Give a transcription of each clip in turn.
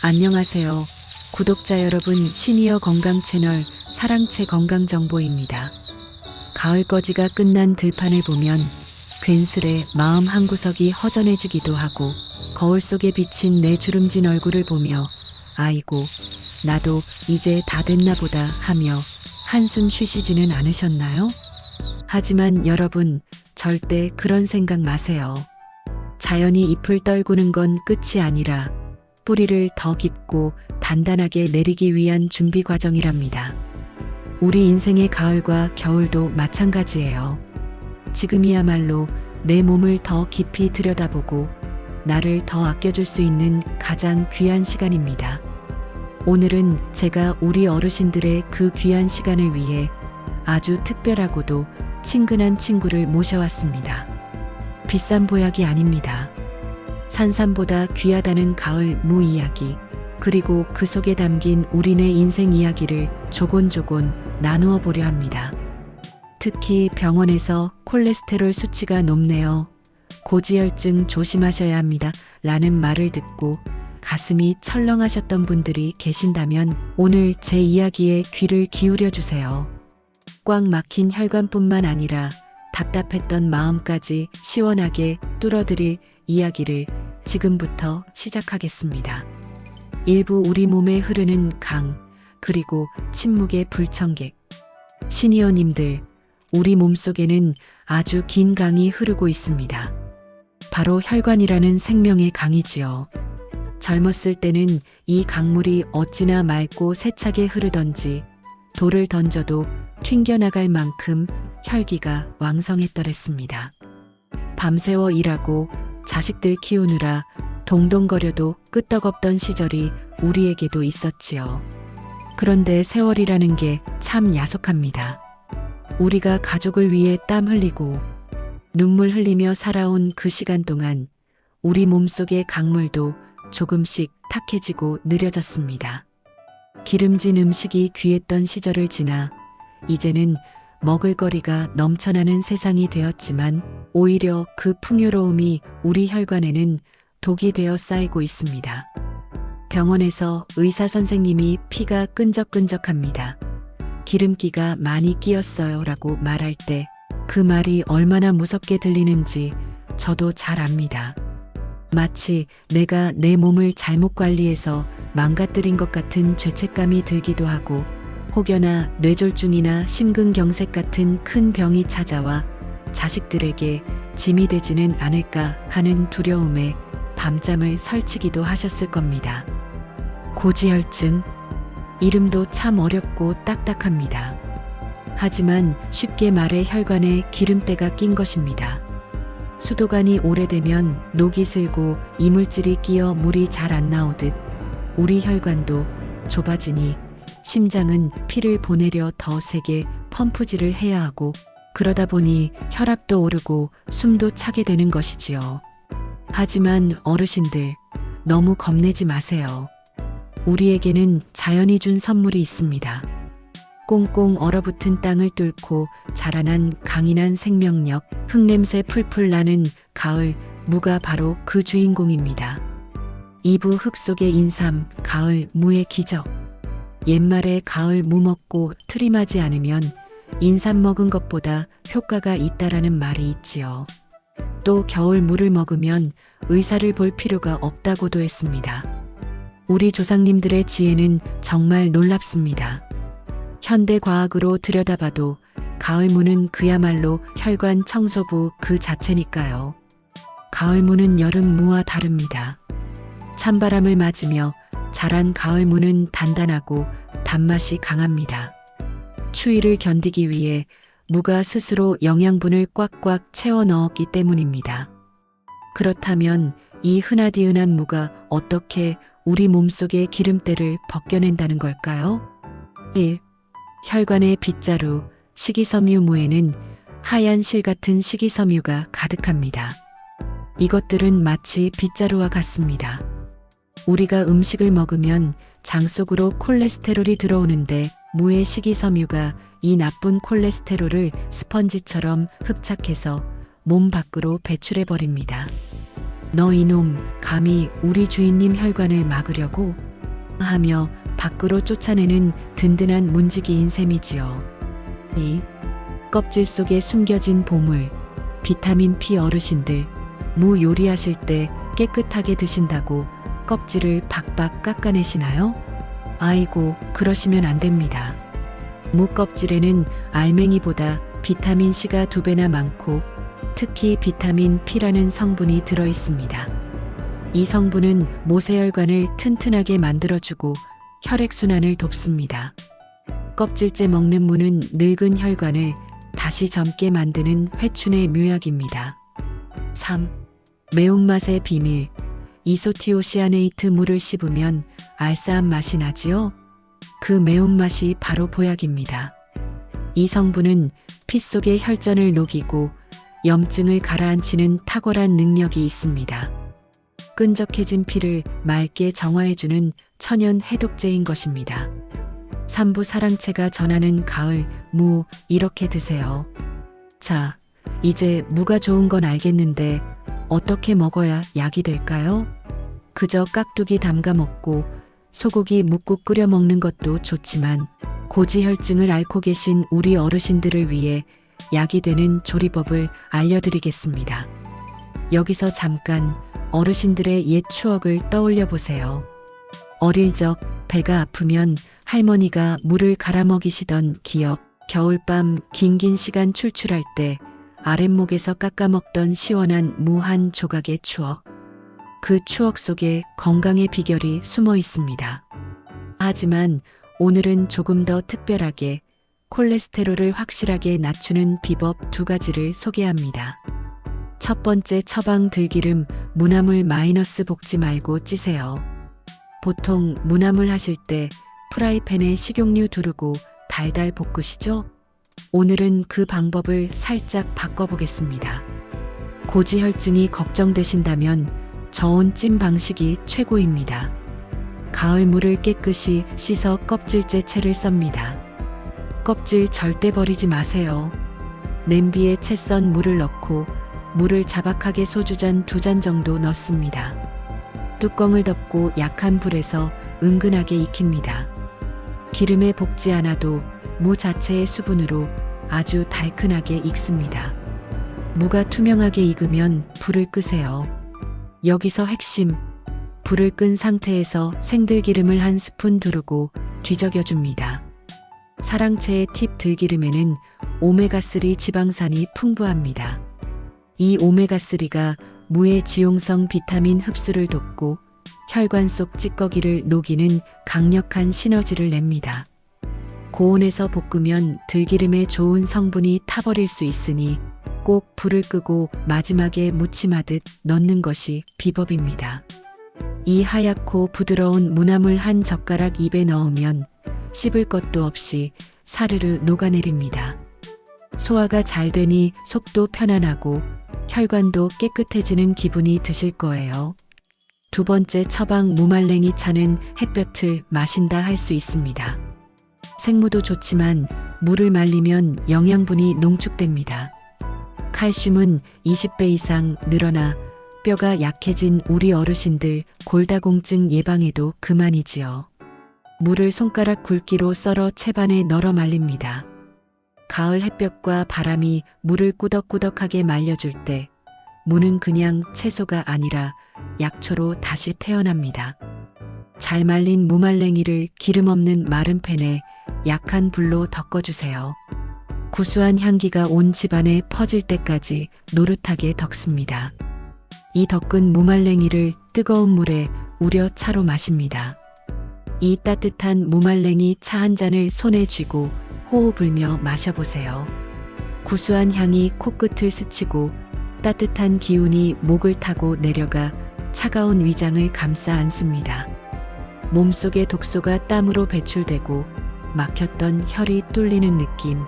안녕하세요. 구독자 여러분, 시니어 건강 채널 사랑채 건강정보입니다. 가을거지가 끝난 들판을 보면 괜스레 마음 한구석이 허전해지기도 하고 거울 속에 비친 내 주름진 얼굴을 보며 아이고, 나도 이제 다 됐나 보다 하며 한숨 쉬시지는 않으셨나요? 하지만 여러분, 절대 그런 생각 마세요. 자연이 잎을 떨구는 건 끝이 아니라 뿌리를 더 깊고 단단하게 내리기 위한 준비 과정이랍니다. 우리 인생의 가을과 겨울도 마찬가지예요. 지금이야말로 내 몸을 더 깊이 들여다보고 나를 더 아껴줄 수 있는 가장 귀한 시간입니다. 오늘은 제가 우리 어르신들의 그 귀한 시간을 위해 아주 특별하고도 친근한 친구를 모셔왔습니다. 비싼 보약이 아닙니다. 산삼보다 귀하다는 가을 무 이야기, 그리고 그 속에 담긴 우리네 인생 이야기를 조곤조곤 나누어 보려 합니다. 특히 병원에서 콜레스테롤 수치가 높네요. 고지혈증 조심하셔야 합니다. 라는 말을 듣고 가슴이 철렁하셨던 분들이 계신다면 오늘 제 이야기에 귀를 기울여 주세요. 꽉 막힌 혈관뿐만 아니라 답답했던 마음까지 시원하게 뚫어드릴 이야기를 지금부터 시작하겠습니다. 일부 우리 몸에 흐르는 강, 그리고 침묵의 불청객. 시니어님들, 우리 몸속에는 아주 긴 강이 흐르고 있습니다. 바로 혈관이라는 생명의 강이지요. 젊었을 때는 이 강물이 어찌나 맑고 세차게 흐르던지 돌을 던져도 튕겨나갈 만큼 혈기가 왕성했더랬습니다. 밤새워 일하고 자식들 키우느라 동동거려도 끄떡없던 시절이 우리에게도 있었지요. 그런데 세월이라는 게 참 야속합니다. 우리가 가족을 위해 땀 흘리고 눈물 흘리며 살아온 그 시간 동안 우리 몸속의 강물도 조금씩 탁해지고 느려졌습니다. 기름진 음식이 귀했던 시절을 지나 이제는 먹을거리가 넘쳐나는 세상이 되었지만 오히려 그 풍요로움이 우리 혈관에는 독이 되어 쌓이고 있습니다. 병원에서 의사 선생님이 피가 끈적끈적합니다. 기름기가 많이 끼었어요 라고 말할 때 그 말이 얼마나 무섭게 들리는지 저도 잘 압니다. 마치 내가 내 몸을 잘못 관리해서 망가뜨린 것 같은 죄책감이 들기도 하고 혹여나 뇌졸중이나 심근경색 같은 큰 병이 찾아와 자식들에게 짐이 되지는 않을까 하는 두려움에 밤잠을 설치기도 하셨을 겁니다. 고지혈증, 이름도 참 어렵고 딱딱합니다. 하지만 쉽게 말해 혈관에 기름때가 낀 것입니다. 수도관이 오래되면 녹이 슬고 이물질이 끼어 물이 잘 안 나오듯 우리 혈관도 좁아지니 심장은 피를 보내려 더 세게 펌프질을 해야 하고 그러다 보니 혈압도 오르고 숨도 차게 되는 것이지요. 하지만 어르신들, 너무 겁내지 마세요. 우리에게는 자연이 준 선물이 있습니다. 꽁꽁 얼어붙은 땅을 뚫고 자라난 강인한 생명력, 흙냄새 풀풀 나는 가을 무가 바로 그 주인공입니다. 이부 흙 속의 인삼, 가을 무의 기적. 옛말에 가을 무 먹고 트림하지 않으면 인삼 먹은 것보다 효과가 있다라는 말이 있지요. 또 겨울 무를 먹으면 의사를 볼 필요가 없다고도 했습니다. 우리 조상님들의 지혜는 정말 놀랍습니다. 현대 과학으로 들여다봐도 가을 무는 그야말로 혈관 청소부 그 자체니까요. 가을 무는 여름 무와 다릅니다. 찬바람을 맞으며 자란 가을 무는 단단하고 단맛이 강합니다. 추위를 견디기 위해 무가 스스로 영양분을 꽉꽉 채워 넣었기 때문입니다. 그렇다면 이 흔하디흔한 무가 어떻게 우리 몸속의 기름때를 벗겨낸다는 걸까요? 1. 혈관의 빗자루, 식이섬유무에는 하얀 실 같은 식이섬유가 가득합니다. 이것들은 마치 빗자루와 같습니다. 우리가 음식을 먹으면 장 속으로 콜레스테롤이 들어오는데 무의 식이섬유가 이 나쁜 콜레스테롤을 스펀지처럼 흡착해서 몸 밖으로 배출해버립니다. 너 이놈, 감히 우리 주인님 혈관을 막으려고? 하며 밖으로 쫓아내는 든든한 문지기인 셈이지요. 이 껍질 속에 숨겨진 보물, 비타민 P. 어르신들, 무 요리하실 때 깨끗하게 드신다고 껍질을 박박 깎아내시나요? 아이고, 그러시면 안 됩니다. 무 껍질에는 알맹이보다 비타민 C가 2배나 많고 특히 비타민 P라는 성분이 들어 있습니다. 이 성분은 모세혈관을 튼튼하게 만들어주고 혈액순환을 돕습니다. 껍질째 먹는 무는 늙은 혈관을 다시 젊게 만드는 회춘의 묘약입니다. 3. 매운맛의 비밀. 이소티오시아네이트 무를 씹으면 알싸한 맛이 나지요? 그 매운맛이 바로 보약입니다. 이 성분은 피 속의 혈전을 녹이고 염증을 가라앉히는 탁월한 능력이 있습니다. 끈적해진 피를 맑게 정화해주는 천연 해독제인 것입니다. 삼부 사랑채가 전하는 가을 무, 이렇게 드세요. 자, 이제 무가 좋은 건 알겠는데 어떻게 먹어야 약이 될까요? 그저 깍두기 담가 먹고 소고기 묵국 끓여 먹는 것도 좋지만 고지혈증을 앓고 계신 우리 어르신들을 위해 약이 되는 조리법을 알려드리겠습니다. 여기서 잠깐 어르신들의 옛 추억을 떠올려 보세요. 어릴 적 배가 아프면 할머니가 물을 갈아 먹이시던 기억, 겨울밤 긴긴 시간 출출할 때 아랫목에서 깎아 먹던 시원한 무 한 조각의 추억. 그 추억 속에 건강의 비결이 숨어 있습니다. 하지만 오늘은 조금 더 특별하게 콜레스테롤을 확실하게 낮추는 비법 2가지를 소개합니다. 첫 번째, 처방 들기름. 무나물 마이너스 볶지 말고 찌세요. 보통 무나물 하실 때 프라이팬에 식용유 두르고 달달 볶으시죠? 오늘은 그 방법을 살짝 바꿔보겠습니다. 고지혈증이 걱정되신다면 저온 찜 방식이 최고입니다. 가을 무를 깨끗이 씻어 껍질째 채를 썹니다. 껍질 절대 버리지 마세요. 냄비에 채 썬 물을 넣고 물을 자박하게 소주잔 2잔 정도 넣습니다. 뚜껑을 덮고 약한 불에서 은근하게 익힙니다. 기름에 볶지 않아도 무 자체의 수분으로 아주 달큰하게 익습니다. 무가 투명하게 익으면 불을 끄세요. 여기서 핵심, 불을 끈 상태에서 생들기름을 한 스푼 두르고 뒤적여줍니다. 사랑채의 팁, 들기름에는 오메가3 지방산이 풍부합니다. 이 오메가3가 무의 지용성 비타민 흡수를 돕고 혈관 속 찌꺼기를 녹이는 강력한 시너지를 냅니다. 고온에서 볶으면 들기름의 좋은 성분이 타버릴 수 있으니 꼭 불을 끄고 마지막에 무침하듯 넣는 것이 비법입니다. 이 하얗고 부드러운 무나물 한 젓가락 입에 넣으면 씹을 것도 없이 사르르 녹아내립니다. 소화가 잘 되니 속도 편안하고 혈관도 깨끗해지는 기분이 드실 거예요. 두 번째, 처방 무말랭이 차는 햇볕을 마신다 할 수 있습니다. 생무도 좋지만 물을 말리면 영양분이 농축됩니다. 칼슘은 20배 이상 늘어나 뼈가 약해진 우리 어르신들 골다공증 예방에도 그만이지요. 물을 손가락 굵기로 썰어 채반에 널어 말립니다. 가을 햇볕과 바람이 물을 꾸덕꾸덕하게 말려줄 때 무는 그냥 채소가 아니라 약초로 다시 태어납니다. 잘 말린 무말랭이를 기름 없는 마른 팬에 약한 불로 덮어주세요. 구수한 향기가 온 집안에 퍼질 때까지 노릇하게 덮습니다. 이 덮은 무말랭이를 뜨거운 물에 우려 차로 마십니다. 이 따뜻한 무말랭이 차 한 잔을 손에 쥐고 호호 불며 마셔보세요. 구수한 향이 코끝을 스치고 따뜻한 기운이 목을 타고 내려가 차가운 위장을 감싸 안습니다. 몸속의 독소가 땀으로 배출되고 막혔던 혈이 뚫리는 느낌.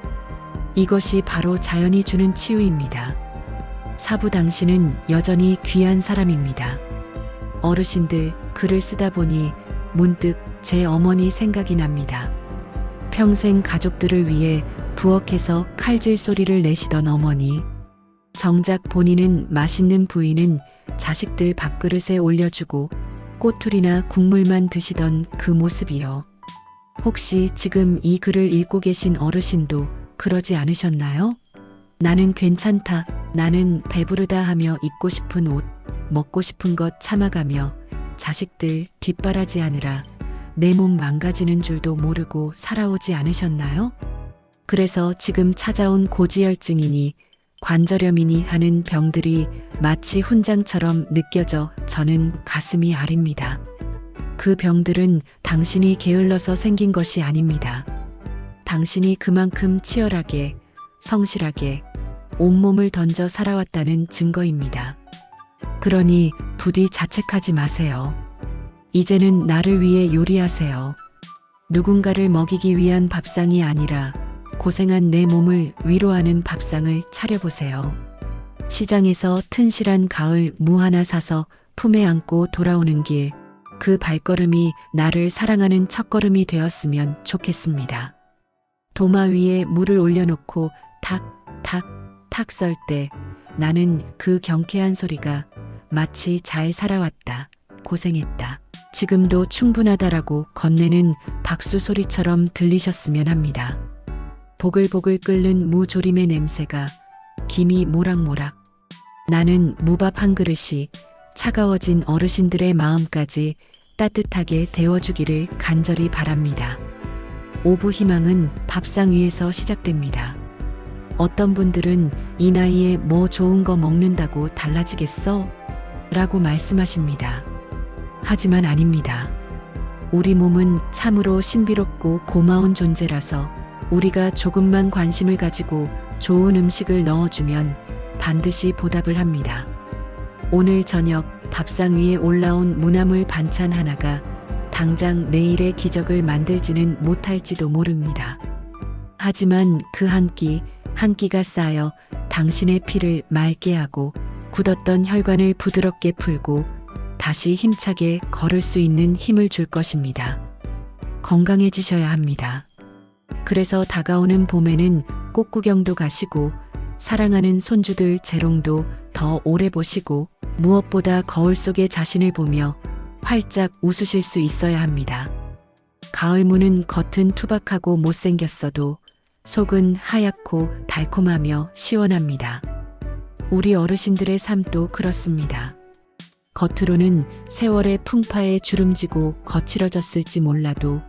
이것이 바로 자연이 주는 치유입니다. 사부, 당신은 여전히 귀한 사람입니다. 어르신들, 글을 쓰다 보니 문득 제 어머니 생각이 납니다. 평생 가족들을 위해 부엌에서 칼질 소리를 내시던 어머니. 정작 본인은 맛있는 부위는 자식들 밥그릇에 올려주고 꼬투리나 국물만 드시던 그 모습이요. 혹시 지금 이 글을 읽고 계신 어르신도 그러지 않으셨나요? 나는 괜찮다, 나는 배부르다 하며 입고 싶은 옷, 먹고 싶은 것 참아가며 자식들 뒷바라지하느라 내 몸 망가지는 줄도 모르고 살아오지 않으셨나요? 그래서 지금 찾아온 고지혈증이니 관절염이니 하는 병들이 마치 훈장처럼 느껴져 저는 가슴이 아립니다. 그 병들은 당신이 게을러서 생긴 것이 아닙니다. 당신이 그만큼 치열하게, 성실하게 온몸을 던져 살아왔다는 증거입니다. 그러니 부디 자책하지 마세요. 이제는 나를 위해 요리하세요. 누군가를 먹이기 위한 밥상이 아니라 고생한 내 몸을 위로하는 밥상을 차려보세요. 시장에서 튼실한 가을 무 하나 사서 품에 안고 돌아오는 길, 그 발걸음이 나를 사랑하는 첫걸음이 되었으면 좋겠습니다. 도마 위에 물을 올려놓고 탁 썰 때 나는 그 경쾌한 소리가 마치 잘 살아왔다, 고생했다, 지금도 충분하다라고 건네는 박수 소리처럼 들리셨으면 합니다. 보글보글 끓는 무조림의 냄새가 김이 모락모락. 나는 무밥 한 그릇이 차가워진 어르신들의 마음까지 따뜻하게 데워주기를 간절히 바랍니다. 오부 희망은 밥상 위에서 시작됩니다. 어떤 분들은 이 나이에 뭐 좋은 거 먹는다고 달라지겠어? 라고 말씀하십니다. 하지만 아닙니다. 우리 몸은 참으로 신비롭고 고마운 존재라서 우리가 조금만 관심을 가지고 좋은 음식을 넣어주면 반드시 보답을 합니다. 오늘 저녁 밥상 위에 올라온 무나물 반찬 하나가 당장 내일의 기적을 만들지는 못할지도 모릅니다. 하지만 그 한 끼가 쌓여 당신의 피를 맑게 하고 굳었던 혈관을 부드럽게 풀고 다시 힘차게 걸을 수 있는 힘을 줄 것입니다. 건강해지셔야 합니다. 그래서 다가오는 봄에는 꽃구경도 가시고 사랑하는 손주들 재롱도 더 오래 보시고 무엇보다 거울 속에 자신을 보며 활짝 웃으실 수 있어야 합니다. 가을무는 겉은 투박하고 못생겼어도 속은 하얗고 달콤하며 시원합니다. 우리 어르신들의 삶도 그렇습니다. 겉으로는 세월의 풍파에 주름지고 거칠어졌을지 몰라도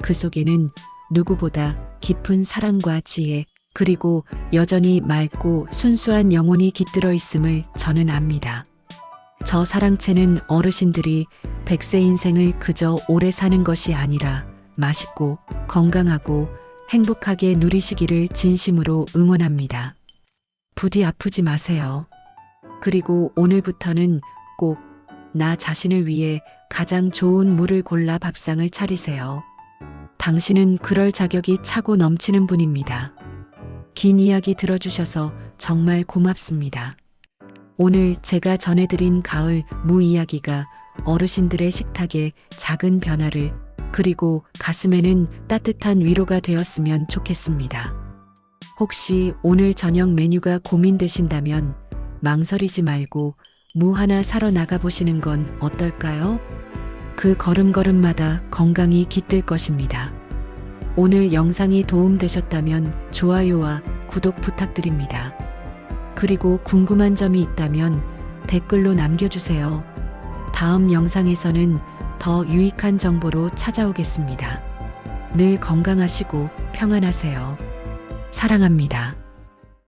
그 속에는 누구보다 깊은 사랑과 지혜, 그리고 여전히 맑고 순수한 영혼이 깃들어 있음을 저는 압니다. 저 사랑채는 어르신들이 100세 인생을 그저 오래 사는 것이 아니라 맛있고 건강하고 행복하게 누리시기를 진심으로 응원합니다. 부디 아프지 마세요. 그리고 오늘부터는 꼭 나 자신을 위해 가장 좋은 물을 골라 밥상을 차리세요. 당신은 그럴 자격이 차고 넘치는 분입니다. 긴 이야기 들어주셔서 정말 고맙습니다. 오늘 제가 전해드린 가을 무 이야기가 어르신들의 식탁에 작은 변화를, 그리고 가슴에는 따뜻한 위로가 되었으면 좋겠습니다. 혹시 오늘 저녁 메뉴가 고민되신다면 망설이지 말고 무 하나 사러 나가보시는 건 어떨까요? 그 걸음걸음마다 건강이 깃들 것입니다. 오늘 영상이 도움되셨다면 좋아요와 구독 부탁드립니다. 그리고 궁금한 점이 있다면 댓글로 남겨주세요. 다음 영상에서는 더 유익한 정보로 찾아오겠습니다. 늘 건강하시고 평안하세요. 사랑합니다.